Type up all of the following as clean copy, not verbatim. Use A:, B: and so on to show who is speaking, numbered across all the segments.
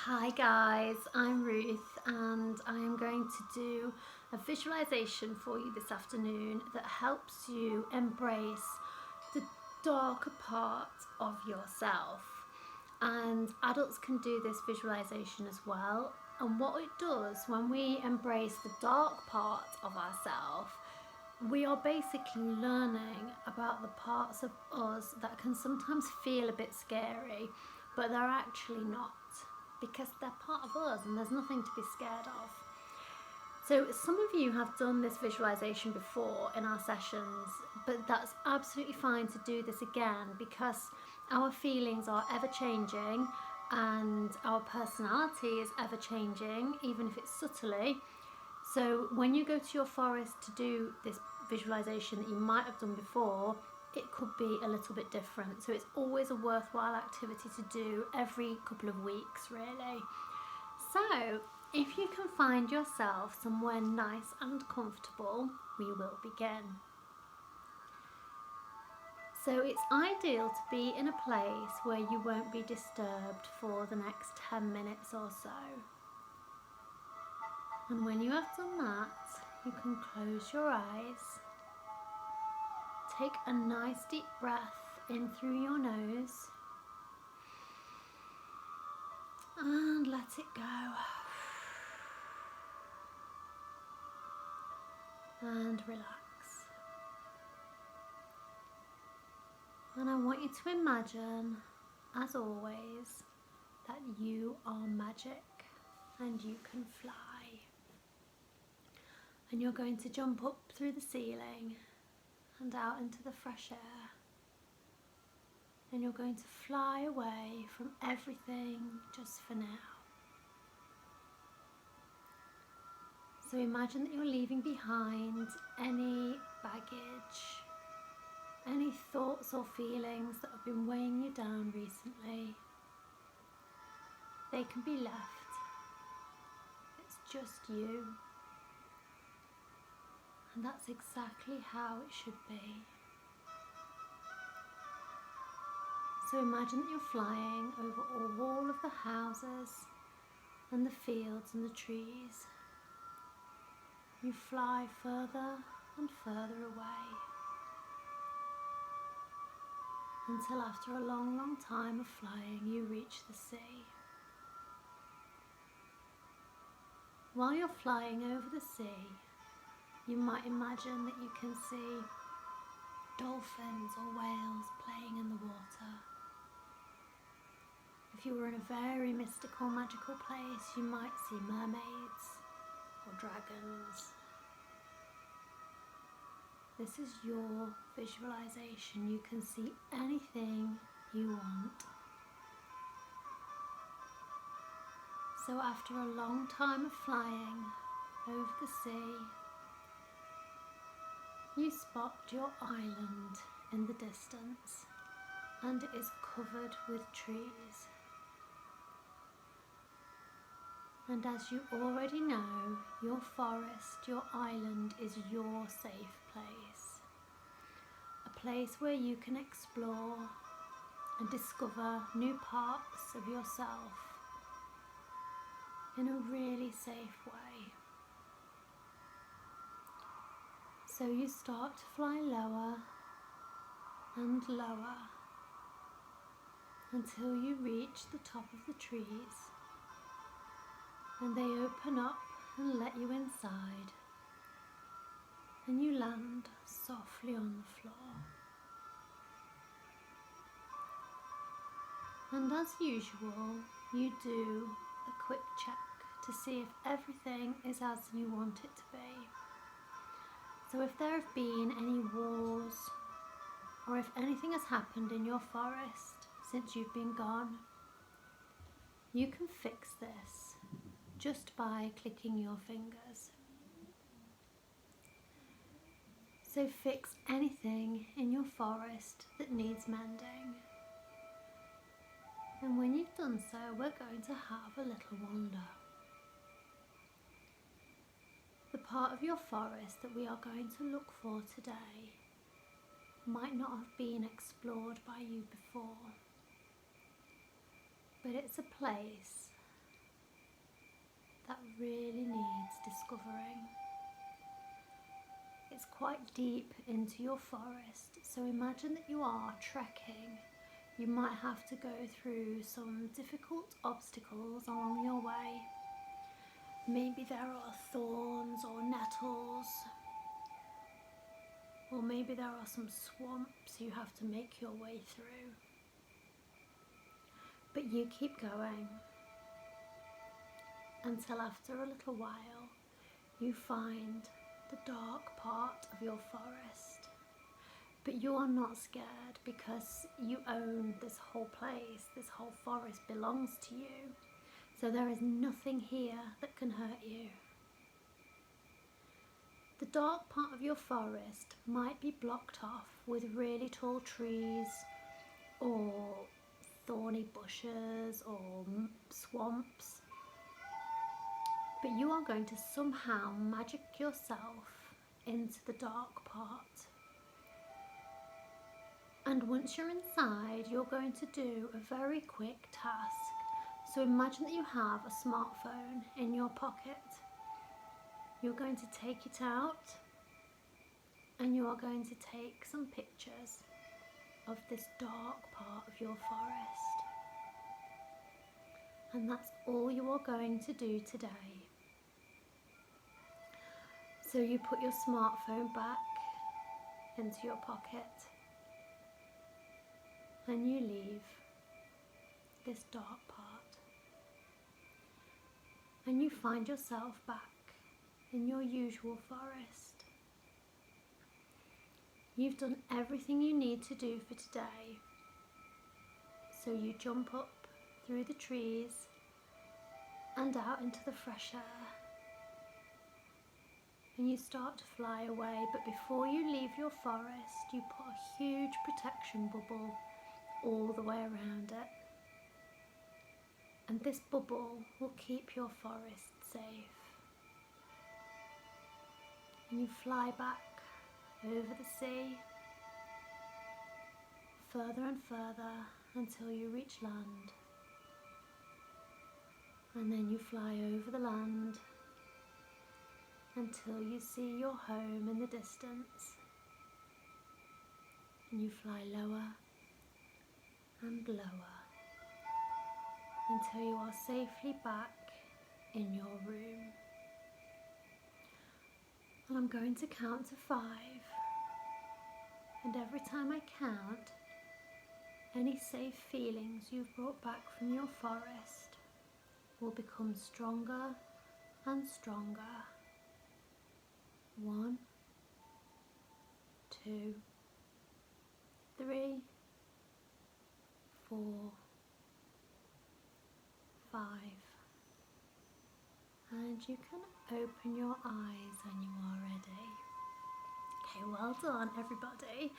A: Hi guys, I'm Ruth and I am going to do a visualization for you this afternoon that helps you embrace the darker part of yourself. And adults can do this visualization as well. And what it does when we embrace the dark part of ourselves, we are basically learning about the parts of us that can sometimes feel a bit scary, but they're actually not, because they're part of us and there's nothing to be scared of. So some of you have done this visualization before in our sessions, but that's absolutely fine to do this again, because our feelings are ever changing and our personality is ever changing, even if it's subtly. So when you go to your forest to do this visualization that you might have done before, it could be a little bit different. So it's always a worthwhile activity to do every couple of weeks, really. So if you can find yourself somewhere nice and comfortable, we will begin. So it's ideal to be in a place where you won't be disturbed for the next 10 minutes or so. And when you have done that, you can close your eyes. Take a nice deep breath in through your nose and let it go. And relax. And I want you to imagine, as always, that you are magic and you can fly. And you're going to jump up through the ceiling and out into the fresh air. And you're going to fly away from everything just for now. So imagine that you're leaving behind any baggage, any thoughts or feelings that have been weighing you down recently. They can be left. It's just you. And that's exactly how it should be. So imagine that you're flying over all of the houses and the fields and the trees. You fly further and further away until after a long, long time of flying you reach the sea. While you're flying over the sea, you might imagine that you can see dolphins or whales playing in the water. If you were in a very mystical, magical place, you might see mermaids or dragons. This is your visualization. You can see anything you want. So after a long time of flying over the sea, you spot your island in the distance, and it is covered with trees. And as you already know, your forest, your island is your safe place. A place where you can explore and discover new parts of yourself in a really safe way. So you start to fly lower and lower until you reach the top of the trees, and they open up and let you inside, and you land softly on the floor. And as usual, you do a quick check to see if everything is as you want it to be. So if there have been any wars, or if anything has happened in your forest since you've been gone, you can fix this just by clicking your fingers. So fix anything in your forest that needs mending. And when you've done so, we're going to have a little wander. The part of your forest that we are going to look for today might not have been explored by you before, but it's a place that really needs discovering. It's quite deep into your forest, so imagine that you are trekking. You might have to go through some difficult obstacles along your way. Maybe there are thorns or nettles, or maybe there are some swamps you have to make your way through. But you keep going until after a little while you find the dark part of your forest. But you are not scared because you own this whole place. This whole forest belongs to you. So there is nothing here that can hurt you. The dark part of your forest might be blocked off with really tall trees or thorny bushes or swamps. But you are going to somehow magic yourself into the dark part. And once you're inside, you're going to do a very quick task. So imagine that you have a smartphone in your pocket. You're going to take it out and you are going to take some pictures of this dark part of your forest. And that's all you are going to do today. So you put your smartphone back into your pocket and you leave this dark part. And you find yourself back in your usual forest. You've done everything you need to do for today. So you jump up through the trees and out into the fresh air. And you start to fly away, but before you leave your forest, you put a huge protection bubble all the way around it. And this bubble will keep your forest safe. And you fly back over the sea, further and further until you reach land. And then you fly over the land until you see your home in the distance. And you fly lower and lower until you are safely back in your room. And I'm going to count to 5, and every time I count, any safe feelings you've brought back from your forest will become stronger and stronger. 1, 2, 3, 4, 5, and you can open your eyes when you are ready. Okay, well done everybody.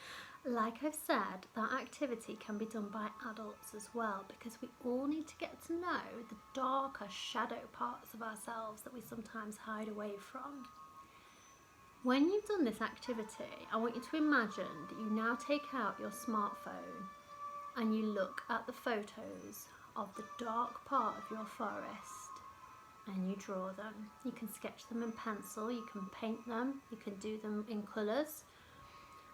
A: Like I've said, that activity can be done by adults as well, because we all need to get to know the darker shadow parts of ourselves that we sometimes hide away from. When you've done this activity, I want you to imagine that you now take out your smartphone and you look at the photos of the dark part of your forest and you draw them. You can sketch them in pencil, you can paint them, you can do them in colours.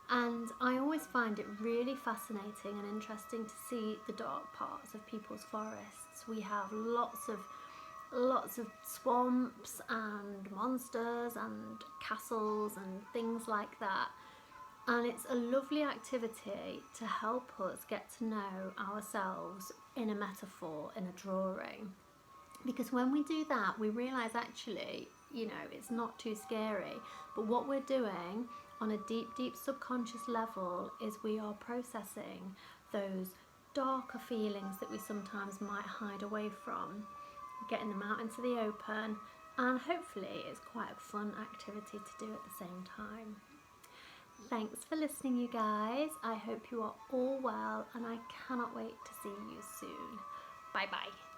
A: And I always find it really fascinating and interesting to see the dark parts of people's forests. We have lots of swamps and monsters and castles and things like that. And it's a lovely activity to help us get to know ourselves in a metaphor, in a drawing. Because when we do that, we realise actually, you know, it's not too scary. But what we're doing on a deep, deep subconscious level is we are processing those darker feelings that we sometimes might hide away from, getting them out into the open, and hopefully it's quite a fun activity to do at the same time. Thanks for listening, you guys. I hope you are all well, and I cannot wait to see you soon. Bye bye.